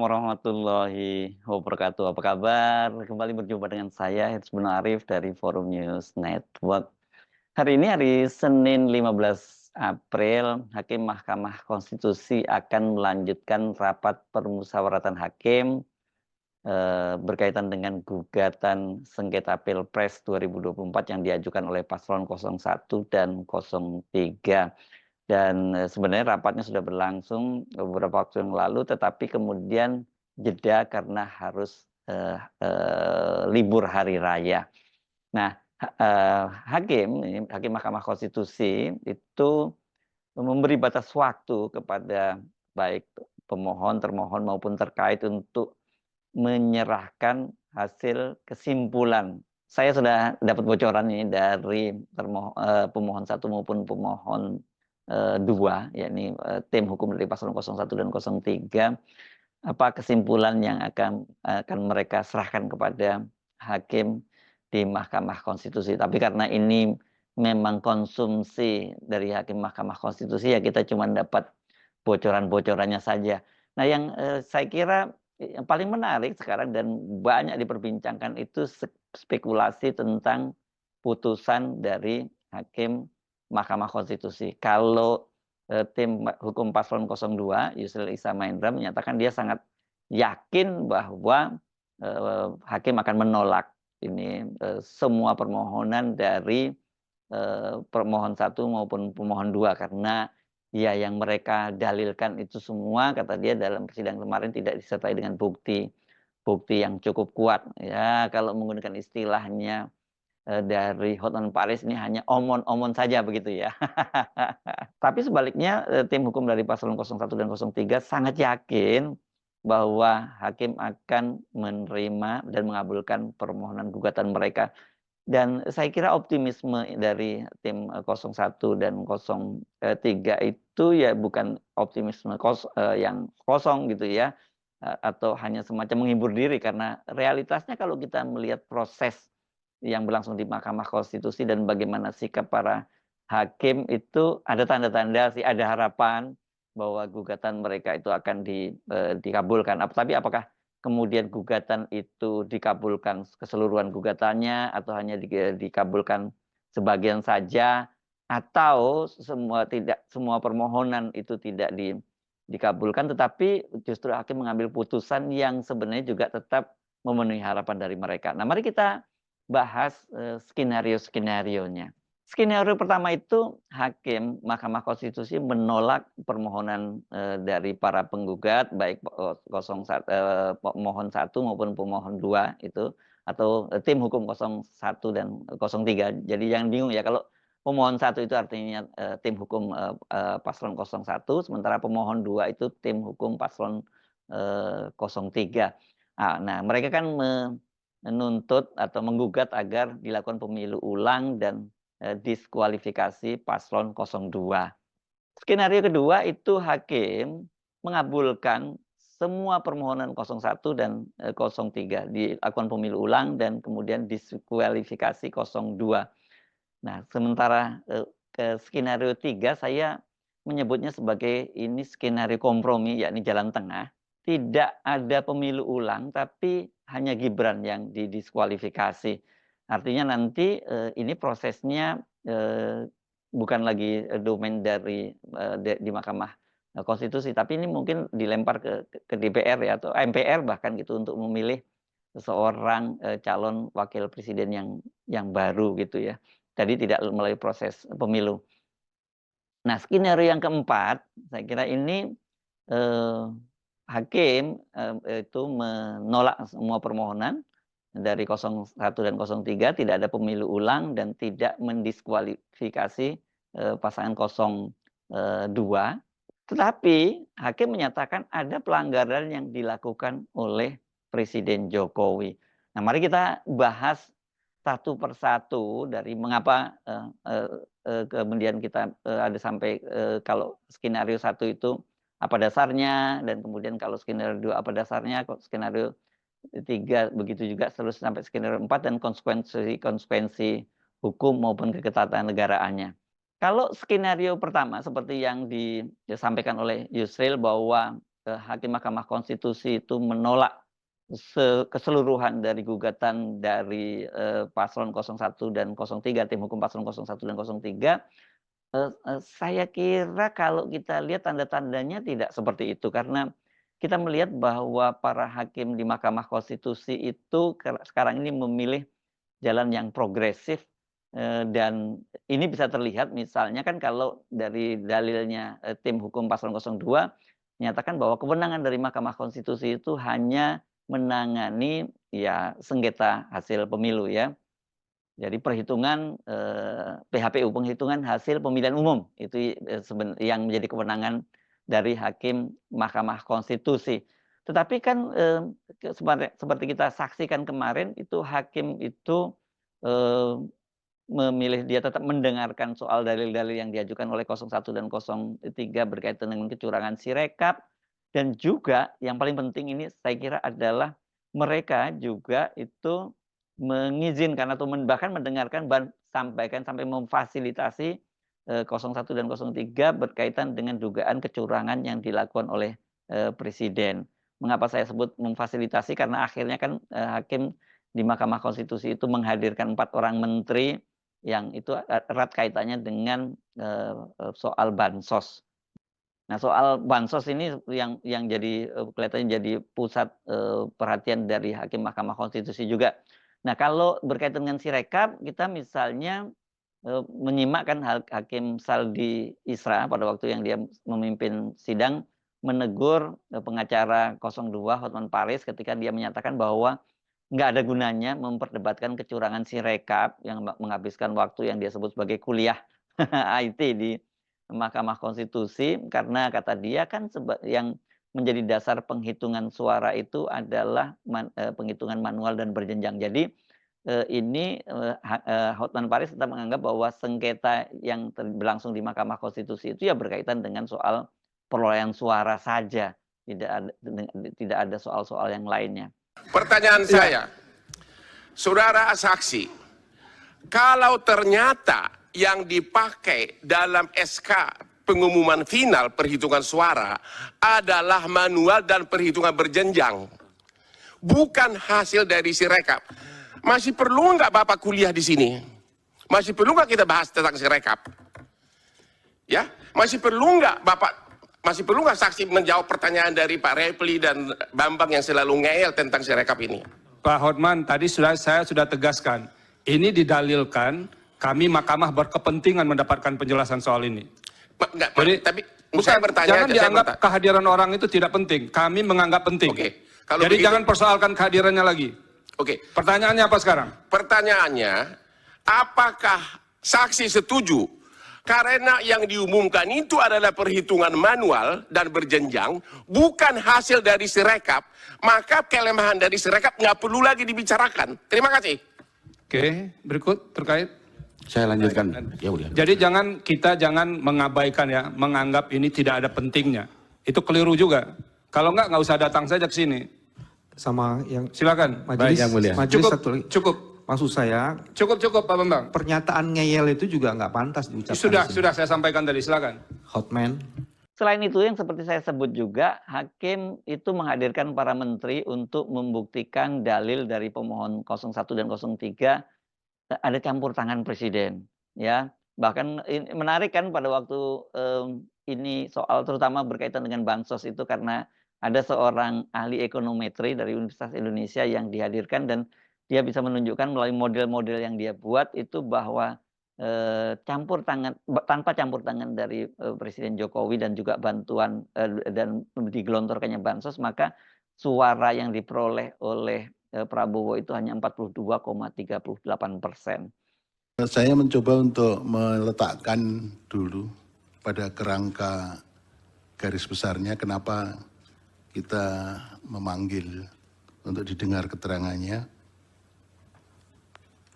warahmatullahi wabarakatuh. Apa kabar? Kembali berjumpa dengan saya, Hitsbun Arif dari Forum News Network. Hari ini hari Senin 15 April, Hakim Mahkamah Konstitusi akan melanjutkan rapat permusyawaratan hakim berkaitan dengan gugatan sengketa Pilpres 2024 yang diajukan oleh paslon 01 dan 03. Dan sebenarnya rapatnya sudah berlangsung beberapa waktu yang lalu, tetapi kemudian jeda karena harus libur hari raya. Nah, hakim Mahkamah Konstitusi itu memberi batas waktu kepada baik pemohon, termohon maupun terkait untuk menyerahkan hasil kesimpulan. Saya sudah dapat bocoran ini dari pemohon satu maupun pemohon dua, yakni tim hukum dari paslon 01 dan 03, apa kesimpulan yang akan mereka serahkan kepada hakim di Mahkamah Konstitusi. Tapi karena ini memang konsumsi dari hakim Mahkamah Konstitusi, ya kita cuma dapat bocoran-bocorannya saja. Nah, yang saya kira yang paling menarik sekarang dan banyak diperbincangkan itu spekulasi tentang putusan dari hakim Mahkamah Konstitusi. Kalau tim hukum paslon 02, Yusril Iza Mahendra menyatakan dia sangat yakin bahwa hakim akan menolak ini semua permohonan dari pemohon satu maupun pemohon dua, karena ya yang mereka dalilkan itu semua, kata dia, dalam persidangan kemarin tidak disertai dengan bukti yang cukup kuat. Ya, kalau menggunakan istilahnya dari Hotman Paris, ini hanya omon-omon saja begitu ya. Tapi sebaliknya tim hukum dari paslon 01 dan 03 sangat yakin bahwa hakim akan menerima dan mengabulkan permohonan gugatan mereka. Dan saya kira optimisme dari tim 01 dan 03 itu ya bukan optimisme yang kosong gitu ya, atau hanya semacam menghibur diri, karena realitasnya kalau kita melihat proses yang berlangsung di Mahkamah Konstitusi dan bagaimana sikap para hakim, itu ada tanda-tanda sih, ada harapan bahwa gugatan mereka itu akan dikabulkan. Tapi apakah kemudian gugatan itu dikabulkan keseluruhan gugatannya, atau hanya dikabulkan sebagian saja, atau tidak semua permohonan itu tidak dikabulkan, tetapi justru hakim mengambil putusan yang sebenarnya juga tetap memenuhi harapan dari mereka. Nah, mari kita bahas skenario-skenarionya. Skenario pertama itu hakim Mahkamah Konstitusi menolak permohonan dari para penggugat, baik pemohon satu maupun pemohon dua itu, atau tim hukum 01 dan 03. Jadi jangan bingung ya, kalau pemohon satu itu artinya tim hukum paslon 01, sementara pemohon dua itu tim hukum paslon 03. Nah, mereka kan menuntut atau menggugat agar dilakukan pemilu ulang dan diskualifikasi paslon 02. Skenario kedua itu hakim mengabulkan semua permohonan 01 dan 03, dilakukan pemilu ulang dan kemudian diskualifikasi 02. Nah, sementara ke skenario 3 saya menyebutnya sebagai ini skenario kompromi, yakni jalan tengah. Tidak ada pemilu ulang, tapi hanya Gibran yang didiskualifikasi. Artinya nanti ini prosesnya bukan lagi domain dari di Mahkamah Konstitusi, tapi ini mungkin dilempar ke DPR ya, atau MPR bahkan gitu, untuk memilih seorang calon wakil presiden yang baru gitu ya. Jadi tidak melalui proses pemilu. Nah, skenario yang keempat, saya kira ini hakim itu menolak semua permohonan dari 01 dan 03, tidak ada pemilu ulang dan tidak mendiskualifikasi pasangan 02. Tetapi hakim menyatakan ada pelanggaran yang dilakukan oleh Presiden Jokowi. Nah, mari kita bahas satu persatu dari mengapa kemudian kita ada sampai kalau skenario satu itu apa dasarnya, dan kemudian kalau skenario 2 apa dasarnya, skenario 3 begitu juga, terus sampai skenario 4, dan konsekuensi hukum maupun ketatanegaraan. Kalau skenario pertama seperti yang disampaikan oleh Yusril, bahwa Hakim Mahkamah Konstitusi itu menolak keseluruhan dari gugatan dari paslon 01 dan 03, tim hukum paslon 01 dan 03, saya kira kalau kita lihat tanda-tandanya tidak seperti itu. Karena kita melihat bahwa para hakim di Mahkamah Konstitusi itu sekarang ini memilih jalan yang progresif, dan ini bisa terlihat misalnya kan kalau dari dalilnya tim hukum paslon 02 menyatakan bahwa kewenangan dari Mahkamah Konstitusi itu hanya menangani ya sengketa hasil pemilu ya. Jadi perhitungan PHPU, penghitungan hasil pemilihan umum itu yang menjadi kewenangan dari hakim Mahkamah Konstitusi. Tetapi kan seperti kita saksikan kemarin itu hakim itu memilih dia tetap mendengarkan soal dalil-dalil yang diajukan oleh 01 dan 03 berkaitan dengan kecurangan Sirekap, dan juga yang paling penting ini saya kira adalah mereka juga itu mengizinkan atau bahkan mendengarkan sampai memfasilitasi 01 dan 03 berkaitan dengan dugaan kecurangan yang dilakukan oleh Presiden. Mengapa saya sebut memfasilitasi? Karena akhirnya kan hakim di Mahkamah Konstitusi itu menghadirkan 4 orang menteri yang itu erat kaitannya dengan soal bansos. Nah, soal bansos ini yang jadi kelihatannya jadi pusat perhatian dari hakim Mahkamah Konstitusi juga. Nah, kalau berkaitan dengan Sirekap, kita misalnya menyimak kan Hakim Saldi Isra pada waktu yang dia memimpin sidang menegur pengacara 02 Hotman Paris ketika dia menyatakan bahwa nggak ada gunanya memperdebatkan kecurangan Sirekap yang menghabiskan waktu yang dia sebut sebagai kuliah IT di Mahkamah Konstitusi, karena kata dia kan yang menjadi dasar penghitungan suara itu adalah penghitungan manual dan berjenjang. Jadi ini Hotman Paris tetap menganggap bahwa sengketa yang berlangsung di Mahkamah Konstitusi itu ya berkaitan dengan soal perolehan suara saja, tidak ada soal-soal yang lainnya. Pertanyaan saya, saudara saksi, kalau ternyata yang dipakai dalam SK pengumuman final perhitungan suara adalah manual dan perhitungan berjenjang, bukan hasil dari Sirekap, masih perlu nggak Bapak kuliah di sini? Masih perlu nggak kita bahas tentang Sirekap? Ya, masih perlu nggak Bapak? Masih perlu nggak saksi menjawab pertanyaan dari Pak Repli dan Bambang yang selalu ngeyel tentang Sirekap ini? Pak Hotman, tadi saya sudah tegaskan, ini didalilkan kami Mahkamah berkepentingan mendapatkan penjelasan soal ini. Jadi, tapi saya bertanya, jangan dianggap kehadiran orang itu tidak penting. Kami menganggap penting. Oke. Jadi begitu, jangan persoalkan kehadirannya lagi. Oke. Pertanyaannya apa sekarang? Pertanyaannya, apakah saksi setuju karena yang diumumkan itu adalah perhitungan manual dan berjenjang, bukan hasil dari Sirekap, maka kelemahan dari Sirekap nggak perlu lagi dibicarakan. Terima kasih. Oke, berikut terkait. Saya lanjutkan. Ya udah. Jadi kita jangan mengabaikan ya, menganggap ini tidak ada pentingnya. Itu keliru juga. Kalau nggak usah datang saja ke sini. Sama yang silakan. Majelis, yang mulia. majelis Cukup. Maksud saya, cukup Pak Bambang. pernyataan ngeyel itu juga nggak pantas diucapkan. Sudah saya sampaikan tadi, silakan. Hotman. Selain itu yang seperti saya sebut juga, hakim itu menghadirkan para menteri untuk membuktikan dalil dari pemohon 01 dan 03 ada campur tangan presiden, ya. Bahkan menarik kan pada waktu ini soal terutama berkaitan dengan bansos itu, karena ada seorang ahli ekonometri dari Universitas Indonesia yang dihadirkan dan dia bisa menunjukkan melalui model-model yang dia buat itu bahwa tanpa campur tangan dari Presiden Jokowi dan juga bantuan dan digelontorkannya bansos, maka suara yang diperoleh oleh Prabowo itu hanya 42,38%. Saya mencoba untuk meletakkan dulu pada kerangka garis besarnya kenapa kita memanggil untuk didengar keterangannya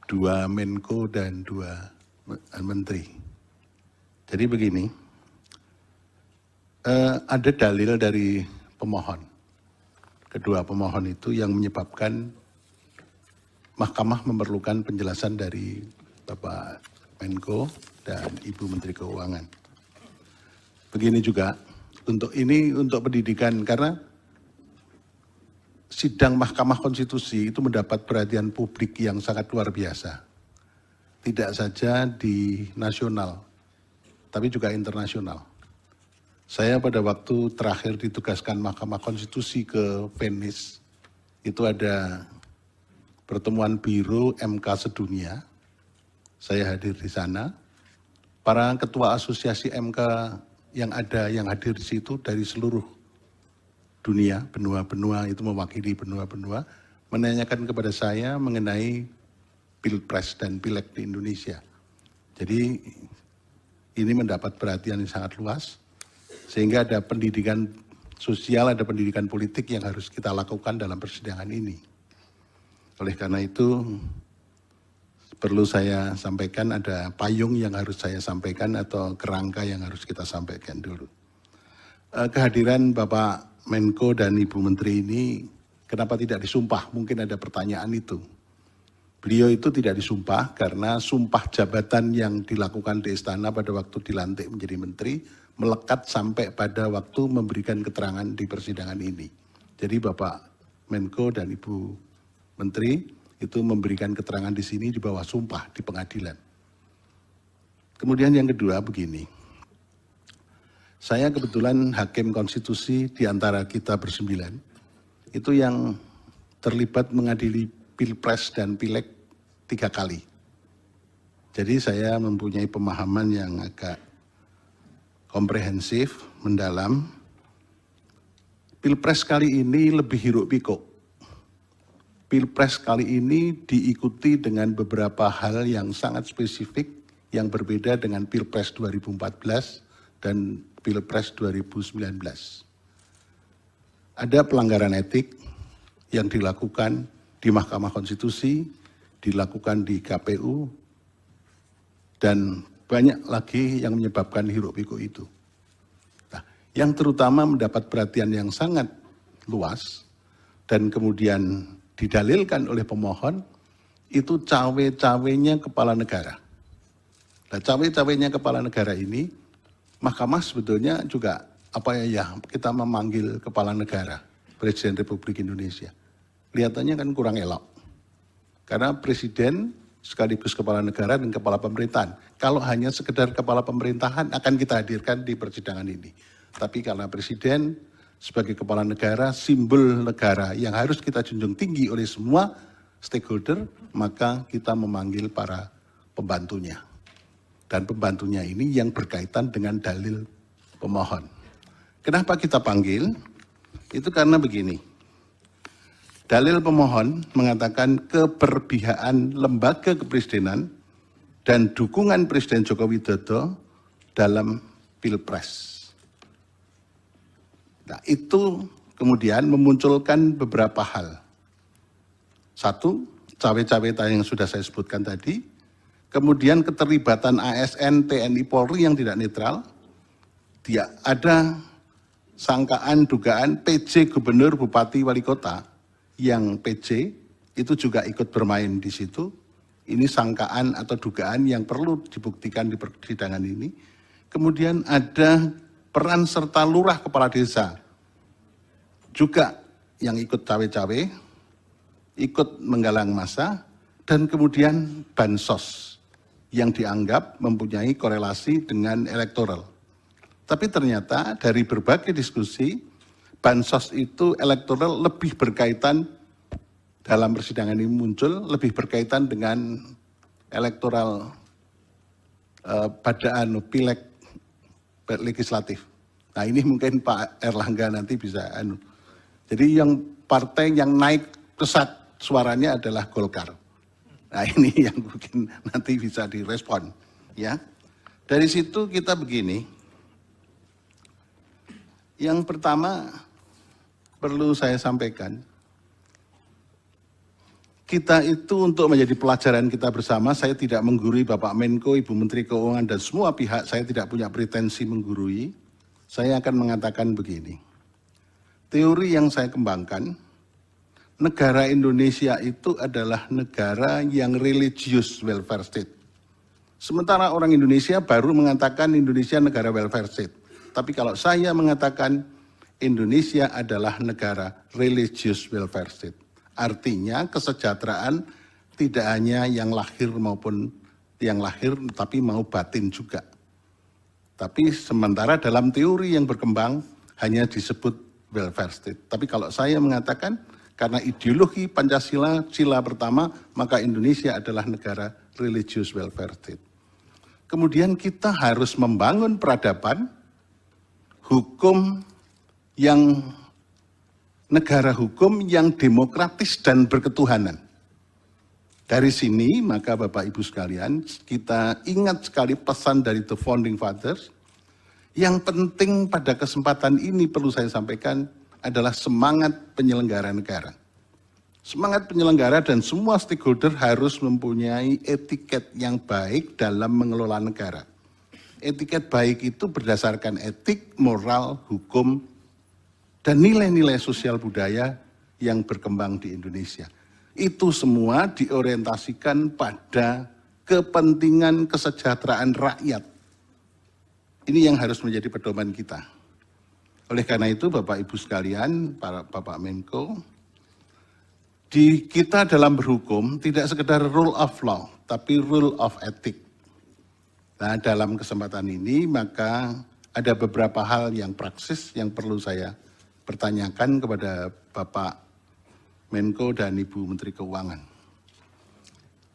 2 Menko dan 2 Menteri. Jadi begini, ada dalil dari pemohon. Kedua pemohon itu yang menyebabkan Mahkamah memerlukan penjelasan dari Bapak Menko dan Ibu Menteri Keuangan. Begini juga, untuk pendidikan, karena sidang Mahkamah Konstitusi itu mendapat perhatian publik yang sangat luar biasa. Tidak saja di nasional, tapi juga internasional. Saya pada waktu terakhir ditugaskan Mahkamah Konstitusi ke Venice, itu ada pertemuan Biro MK sedunia. Saya hadir di sana. Para ketua asosiasi MK yang hadir di situ dari seluruh dunia, benua-benua itu mewakili benua-benua, menanyakan kepada saya mengenai Pilpres dan Pileg di Indonesia. Jadi ini mendapat perhatian yang sangat luas, sehingga ada pendidikan sosial, ada pendidikan politik yang harus kita lakukan dalam persidangan ini. Oleh karena itu, perlu saya sampaikan, ada payung yang harus saya sampaikan atau kerangka yang harus kita sampaikan dulu. Kehadiran Bapak Menko dan Ibu Menteri ini kenapa tidak disumpah? Mungkin ada pertanyaan itu. Beliau itu tidak disumpah karena sumpah jabatan yang dilakukan di istana pada waktu dilantik menjadi menteri melekat sampai pada waktu memberikan keterangan di persidangan ini. Jadi Bapak Menko dan Ibu Menteri itu memberikan keterangan di sini di bawah sumpah di pengadilan. Kemudian yang kedua begini, saya kebetulan hakim konstitusi di antara kita bersembilan, itu yang terlibat mengadili Pilpres dan Pileg 3 kali. Jadi saya mempunyai pemahaman yang agak komprehensif, mendalam. Pilpres kali ini lebih hiruk pikuk. Pilpres kali ini diikuti dengan beberapa hal yang sangat spesifik yang berbeda dengan Pilpres 2014 dan Pilpres 2019. Ada pelanggaran etik yang dilakukan di Mahkamah Konstitusi, dilakukan di KPU, dan banyak lagi yang menyebabkan hiruk pikuk itu. Nah, yang terutama mendapat perhatian yang sangat luas dan kemudian didalilkan oleh pemohon, itu cawe-cawenya kepala negara. Nah, cawe-cawenya kepala negara ini, Mahkamah sebetulnya juga kita memanggil kepala negara, Presiden Republik Indonesia. Kelihatannya kan kurang elok. Karena Presiden sekaligus kepala negara dan kepala pemerintahan. Kalau hanya sekedar kepala pemerintahan akan kita hadirkan di persidangan ini. Tapi karena Presiden sebagai kepala negara, simbol negara yang harus kita junjung tinggi oleh semua stakeholder, maka kita memanggil para pembantunya. Dan pembantunya ini yang berkaitan dengan dalil pemohon. Kenapa kita panggil? Itu karena begini. Dalil pemohon mengatakan keberpihakan lembaga kepresidenan dan dukungan Presiden Joko Widodo dalam Pilpres. Nah, itu kemudian memunculkan beberapa hal. Satu, cawe-cawe yang sudah saya sebutkan tadi. Kemudian keterlibatan ASN, TNI, Polri yang tidak netral. Ada sangkaan, dugaan PJ Gubernur, Bupati, Wali Kota yang PJ itu juga ikut bermain di situ. Ini sangkaan atau dugaan yang perlu dibuktikan di persidangan ini. Kemudian ada peran serta lurah kepala desa juga yang ikut cawe-cawe, ikut menggalang massa, dan kemudian bansos yang dianggap mempunyai korelasi dengan elektoral. Tapi ternyata dari berbagai diskusi, bansos itu elektoral lebih berkaitan dalam persidangan ini muncul, lebih berkaitan dengan elektoral pada Pileg legislatif. Nah ini mungkin Pak Erlangga nanti bisa Jadi yang partai yang naik pesat suaranya adalah Golkar. Nah ini yang mungkin nanti bisa direspon. Ya. Dari situ kita begini. Yang pertama perlu saya sampaikan. Kita itu untuk menjadi pelajaran kita bersama, saya tidak menggurui Bapak Menko, Ibu Menteri Keuangan dan semua pihak, saya tidak punya pretensi menggurui. Saya akan mengatakan begini. Teori yang saya kembangkan, negara Indonesia itu adalah negara yang religious welfare state. Sementara orang Indonesia baru mengatakan Indonesia negara welfare state. Tapi kalau saya mengatakan Indonesia adalah negara religious welfare state, artinya kesejahteraan tidak hanya yang lahir maupun yang lahir, tapi mau batin juga. Tapi sementara dalam teori yang berkembang hanya disebut welfare state. Tapi kalau saya mengatakan karena ideologi Pancasila, sila pertama, maka Indonesia adalah negara religious welfare state. Kemudian kita harus membangun peradaban, hukum yang negara hukum yang demokratis dan berketuhanan. Dari sini maka Bapak Ibu sekalian, kita ingat sekali pesan dari The Founding Fathers. Yang penting pada kesempatan ini perlu saya sampaikan adalah semangat penyelenggara negara. Semangat penyelenggara dan semua stakeholder harus mempunyai etiket yang baik dalam mengelola negara. Etiket baik itu berdasarkan etik, moral, hukum, dan nilai-nilai sosial budaya yang berkembang di Indonesia. Itu semua diorientasikan pada kepentingan kesejahteraan rakyat. Ini yang harus menjadi pedoman kita. Oleh karena itu Bapak Ibu sekalian, para Bapak Menko, di kita dalam berhukum tidak sekedar rule of law, tapi rule of ethic. Nah, dalam kesempatan ini maka ada beberapa hal yang praksis yang perlu saya pertanyakan kepada Bapak Menko dan Ibu Menteri Keuangan.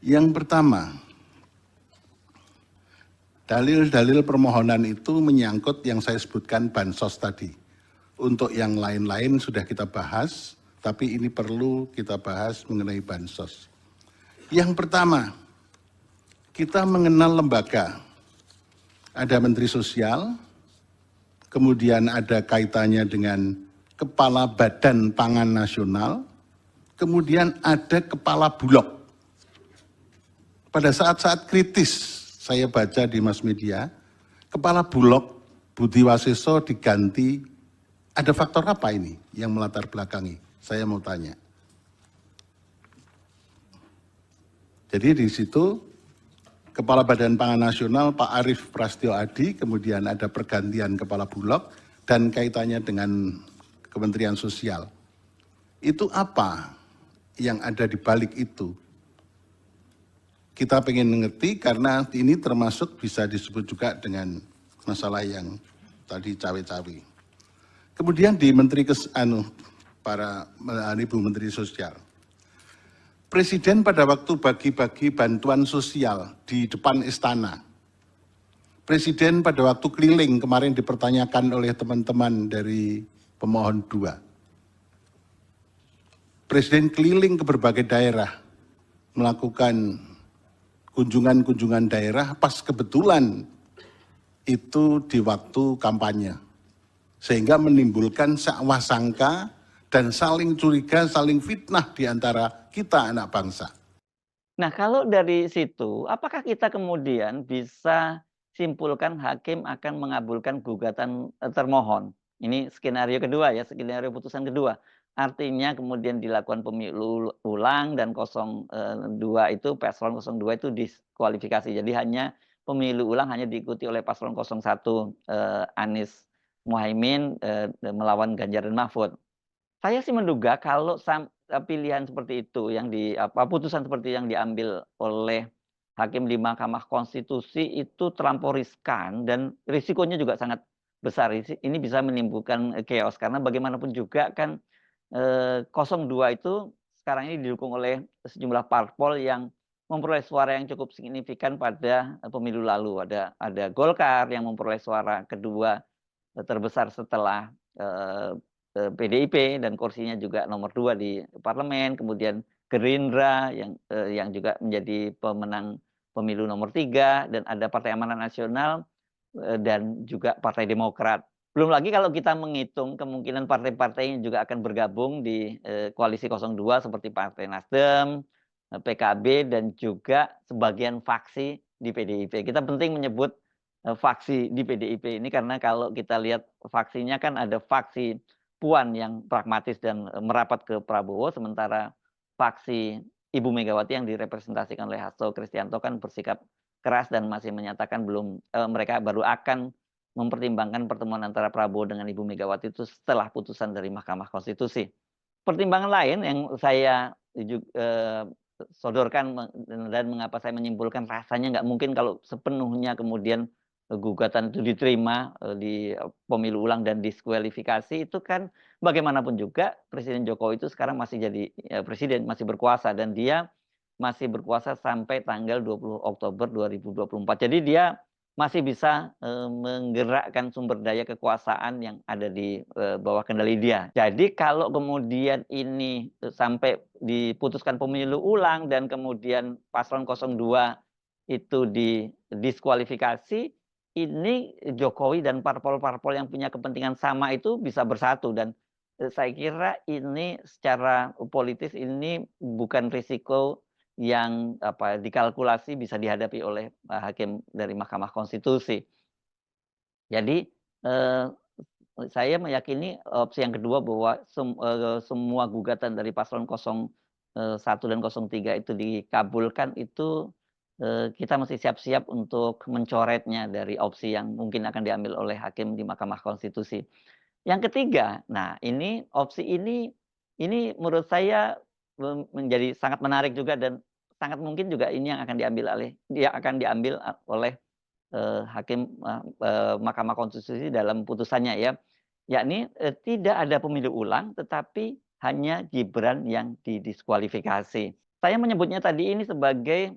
Yang pertama, dalil-dalil permohonan itu menyangkut yang saya sebutkan bansos tadi. Untuk yang lain-lain sudah kita bahas, tapi ini perlu kita bahas mengenai bansos. Yang pertama, kita mengenal lembaga. Ada Menteri Sosial, kemudian ada kaitannya dengan Kepala Badan Pangan Nasional, kemudian ada Kepala Bulog. Pada saat-saat kritis, saya baca di mass media, Kepala Bulog Budi Waseso diganti, ada faktor apa ini yang melatar belakangi? Saya mau tanya. Jadi di situ Kepala Badan Pangan Nasional Pak Arief Prasetyo Adi, kemudian ada pergantian Kepala Bulog dan kaitannya dengan Kementerian Sosial. Itu apa yang ada di balik itu? Kita pengen mengerti karena ini termasuk bisa disebut juga dengan masalah yang tadi cawe-cawe. Kemudian di Ibu Menteri Sosial. Presiden pada waktu bagi-bagi bantuan sosial di depan istana. Presiden pada waktu keliling kemarin dipertanyakan oleh teman-teman dari pemohon 2. Presiden keliling ke berbagai daerah, melakukan kunjungan-kunjungan daerah pas kebetulan itu di waktu kampanye. Sehingga menimbulkan sakwa sangka dan saling curiga, saling fitnah di antara kita anak bangsa. Nah, kalau dari situ, apakah kita kemudian bisa simpulkan hakim akan mengabulkan gugatan termohon? Ini skenario kedua ya, skenario putusan kedua. Artinya kemudian dilakukan pemilu ulang dan 02 itu, paslon 02 itu diskualifikasi. Jadi hanya pemilu ulang hanya diikuti oleh paslon 01 Anies Muhaimin melawan Ganjar dan Mahfud. Saya sih menduga kalau pilihan seperti itu yang putusan seperti yang diambil oleh hakim di Mahkamah Konstitusi itu terlampau riskan dan risikonya juga sangat besar. Ini bisa menimbulkan chaos karena bagaimanapun juga kan 02 itu sekarang ini didukung oleh sejumlah parpol yang memperoleh suara yang cukup signifikan pada pemilu lalu. Ada Golkar yang memperoleh suara kedua terbesar setelah PDIP dan kursinya juga nomor 2 di parlemen, kemudian Gerindra yang juga menjadi pemenang pemilu nomor 3 dan ada Partai Amanat Nasional dan juga Partai Demokrat. Belum lagi kalau kita menghitung kemungkinan partai-partai yang juga akan bergabung di koalisi 02 seperti Partai Nasdem, PKB dan juga sebagian faksi di PDIP. Kita penting menyebut faksi di PDIP ini karena kalau kita lihat faksinya kan ada faksi Puan yang pragmatis dan merapat ke Prabowo, sementara faksi Ibu Megawati yang direpresentasikan oleh Hasto Kristianto kan bersikap keras dan masih menyatakan mereka baru akan mempertimbangkan pertemuan antara Prabowo dengan Ibu Megawati itu setelah putusan dari Mahkamah Konstitusi. Pertimbangan lain yang saya sodorkan dan mengapa saya menyimpulkan rasanya nggak mungkin kalau sepenuhnya kemudian gugatan itu diterima di pemilu ulang dan diskualifikasi, itu kan bagaimanapun juga Presiden Jokowi itu sekarang masih jadi presiden, masih berkuasa, dan dia masih berkuasa sampai tanggal 20 Oktober 2024. Jadi dia masih bisa menggerakkan sumber daya kekuasaan yang ada di bawah kendali dia. Jadi kalau kemudian ini sampai diputuskan pemilu ulang dan kemudian paslon 02 itu didiskualifikasi, ini Jokowi dan parpol-parpol yang punya kepentingan sama itu bisa bersatu, dan saya kira ini secara politis ini bukan risiko yang dikalkulasi bisa dihadapi oleh hakim dari Mahkamah Konstitusi. Jadi saya meyakini opsi yang kedua bahwa semua gugatan dari paslon 01 dan 03 itu dikabulkan, itu kita mesti siap-siap untuk mencoretnya dari opsi yang mungkin akan diambil oleh hakim di Mahkamah Konstitusi. Yang ketiga, nah ini opsi ini menurut saya menjadi sangat menarik juga, dan sangat mungkin juga ini yang akan diambil oleh hakim Mahkamah Konstitusi dalam putusannya ya, yakni tidak ada pemilu ulang tetapi hanya Gibran yang didiskualifikasi. Saya menyebutnya tadi ini sebagai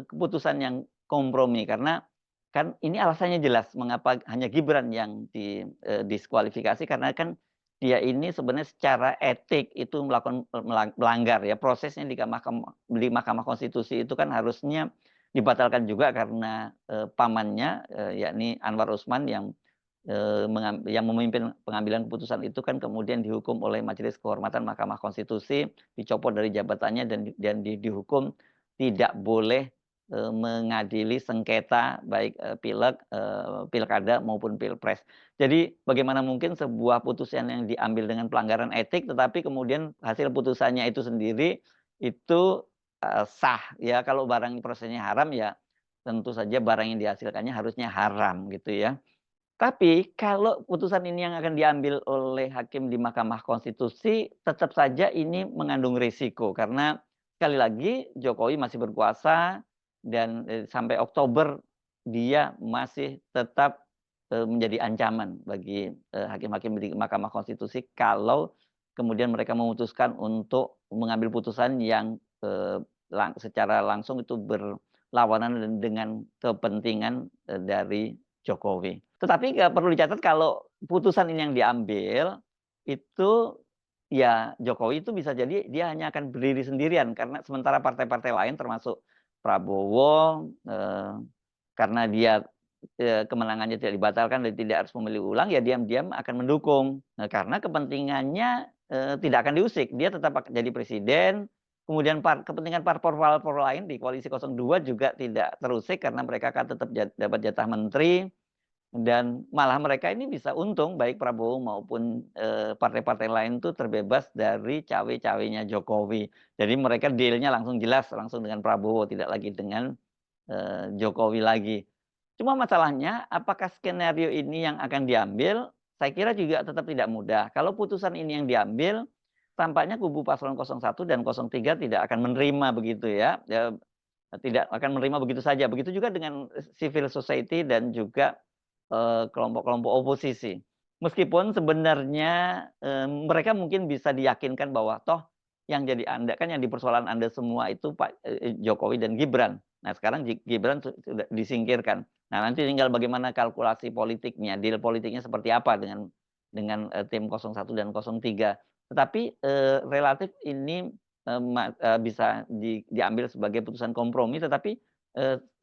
keputusan yang kompromi, karena kan ini alasannya jelas mengapa hanya Gibran yang didiskualifikasi, karena kan dia ini sebenarnya secara etik itu melanggar ya, prosesnya di Mahkamah Konstitusi itu kan harusnya dibatalkan juga karena pamannya yakni Anwar Usman yang memimpin pengambilan keputusan itu kan kemudian dihukum oleh Majelis Kehormatan Mahkamah Konstitusi, dicopot dari jabatannya dan dihukum tidak boleh mengadili sengketa baik pileg, pilkada maupun pilpres. Jadi bagaimana mungkin sebuah putusan yang diambil dengan pelanggaran etik tetapi kemudian hasil putusannya itu sendiri itu sah ya. Kalau barang prosesnya haram ya tentu saja barang yang dihasilkannya harusnya haram gitu ya. Tapi kalau putusan ini yang akan diambil oleh hakim di Mahkamah Konstitusi, tetap saja ini mengandung risiko, karena sekali lagi Jokowi masih berkuasa dan sampai Oktober dia masih tetap menjadi ancaman bagi hakim-hakim di Mahkamah Konstitusi kalau kemudian mereka memutuskan untuk mengambil putusan yang secara langsung itu berlawanan dengan kepentingan dari Jokowi. Tetapi perlu dicatat kalau putusan ini yang diambil itu ya Jokowi itu bisa jadi dia hanya akan berdiri sendirian, karena sementara partai-partai lain termasuk Prabowo karena dia kemenangannya tidak dibatalkan dan tidak harus memilih ulang, ya diam-diam akan mendukung. Nah, karena kepentingannya tidak akan diusik, dia tetap akan jadi presiden. Kemudian kepentingan parpol-parpol lain di koalisi 02 juga tidak terusik karena mereka akan tetap dapat jatah menteri. Dan malah mereka ini bisa untung, baik Prabowo maupun partai-partai lain itu terbebas dari cawe-cawenya Jokowi. Jadi mereka deal-nya langsung jelas, langsung dengan Prabowo, tidak lagi dengan Jokowi lagi. Cuma masalahnya apakah skenario ini yang akan diambil? Saya kira juga tetap tidak mudah. Kalau putusan ini yang diambil, tampaknya kubu paslon 01 dan 03 tidak akan menerima begitu ya. Tidak akan menerima begitu saja. Begitu juga dengan civil society dan juga kelompok-kelompok oposisi. Meskipun sebenarnya mereka mungkin bisa diyakinkan bahwa toh yang jadi Anda kan yang di persoalan Anda semua itu Pak Jokowi dan Gibran. Nah sekarang Gibran sudah disingkirkan. Nah nanti tinggal bagaimana kalkulasi politiknya, deal politiknya seperti apa dengan tim 01 dan 03. Tetapi relatif ini bisa diambil sebagai putusan kompromi, tetapi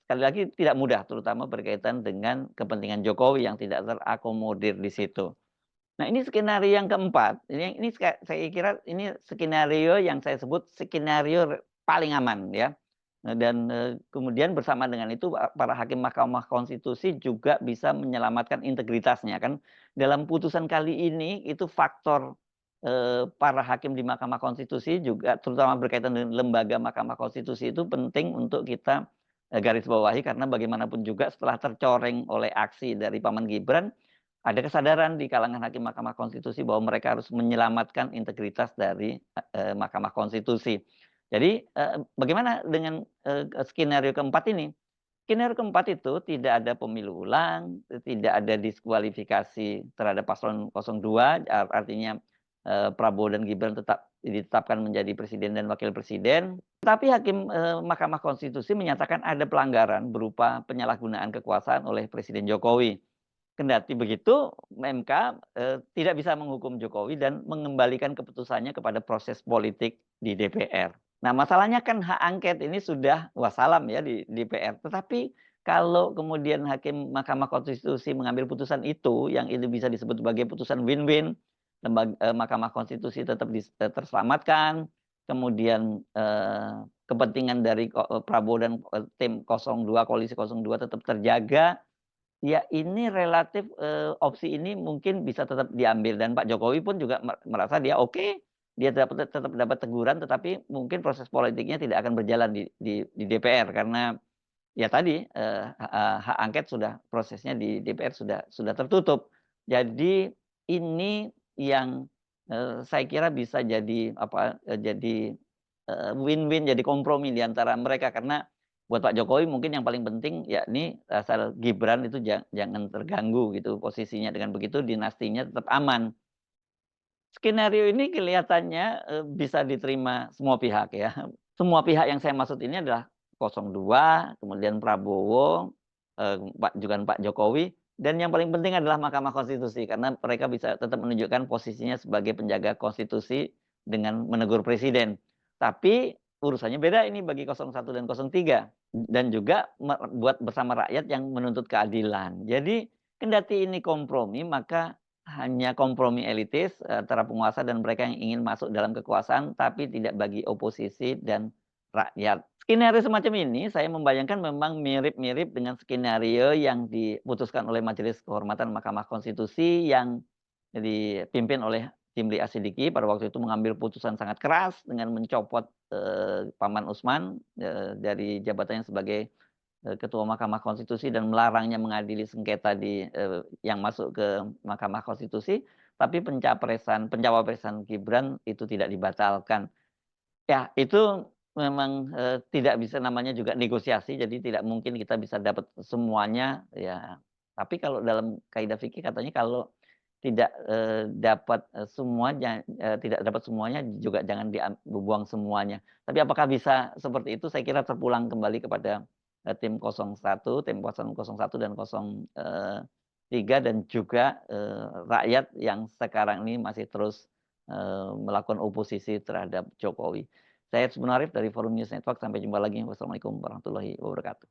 sekali lagi tidak mudah, terutama berkaitan dengan kepentingan Jokowi yang tidak terakomodir di situ. Nah ini skenario yang keempat, ini saya kira ini skenario yang saya sebut skenario paling aman ya. Dan kemudian bersama dengan itu para hakim Mahkamah Konstitusi juga bisa menyelamatkan integritasnya kan. Dalam putusan kali ini itu faktor para hakim di Mahkamah Konstitusi juga terutama berkaitan dengan lembaga Mahkamah Konstitusi itu penting untuk kita garis bawahi karena bagaimanapun juga setelah tercoreng oleh aksi dari Paman Gibran, ada kesadaran di kalangan hakim Mahkamah Konstitusi bahwa mereka harus menyelamatkan integritas dari Mahkamah Konstitusi. Jadi bagaimana dengan skenario keempat ini? Skenario keempat itu tidak ada pemilu ulang, tidak ada diskualifikasi terhadap paslon 02, artinya Prabowo dan Gibran tetap ditetapkan menjadi presiden dan wakil presiden. Tapi hakim Mahkamah Konstitusi menyatakan ada pelanggaran berupa penyalahgunaan kekuasaan oleh Presiden Jokowi. Kendati begitu, MK tidak bisa menghukum Jokowi dan mengembalikan keputusannya kepada proses politik di DPR. Nah, masalahnya kan hak angket ini sudah wassalam ya di DPR. Tetapi kalau kemudian hakim Mahkamah Konstitusi mengambil putusan itu, yang itu bisa disebut sebagai putusan win-win, Mahkamah Konstitusi tetap terselamatkan, kemudian kepentingan dari Prabowo dan tim 02, koalisi 02 tetap terjaga. Ya ini relatif opsi ini mungkin bisa tetap diambil dan Pak Jokowi pun juga merasa dia oke, dia tetap dapat teguran, tetapi mungkin proses politiknya tidak akan berjalan di DPR karena ya tadi hak angket prosesnya di DPR sudah tertutup. Jadi ini yang saya kira bisa jadi jadi win-win, jadi kompromi di antara mereka karena buat Pak Jokowi mungkin yang paling penting yakni asal Gibran itu jangan terganggu gitu posisinya, dengan begitu dinastinya tetap aman. Skenario ini kelihatannya bisa diterima semua pihak ya. Semua pihak yang saya maksud ini adalah 02, kemudian Prabowo, Pak Jokowi, dan yang paling penting adalah Mahkamah Konstitusi karena mereka bisa tetap menunjukkan posisinya sebagai penjaga konstitusi dengan menegur presiden. Tapi urusannya beda ini bagi 01 dan 03 dan juga buat bersama rakyat yang menuntut keadilan. Jadi kendati ini kompromi, maka hanya kompromi elitis antara penguasa dan mereka yang ingin masuk dalam kekuasaan, tapi tidak bagi oposisi dan rakyat. Skenario semacam ini saya membayangkan memang mirip-mirip dengan skenario yang diputuskan oleh Majelis Kehormatan Mahkamah Konstitusi yang dipimpin oleh Jimli Asidiki pada waktu itu mengambil putusan sangat keras dengan mencopot Paman Usman dari jabatannya sebagai Ketua Mahkamah Konstitusi dan melarangnya mengadili sengketa yang masuk ke Mahkamah Konstitusi, tapi pencawapresan Gibran itu tidak dibatalkan. Ya, itu memang tidak bisa, namanya juga negosiasi, jadi tidak mungkin kita bisa dapat semuanya ya. Tapi kalau dalam kaidah fikih katanya kalau tidak dapat semuanya, tidak dapat semuanya juga jangan dibuang semuanya. Tapi apakah bisa seperti itu? Saya kira terpulang kembali kepada tim 01, tim 01 dan 03 dan juga rakyat yang sekarang ini masih terus melakukan oposisi terhadap Jokowi. Saya Yusuf Munarif dari Forum News Network. Sampai jumpa lagi. Wassalamualaikum warahmatullahi wabarakatuh.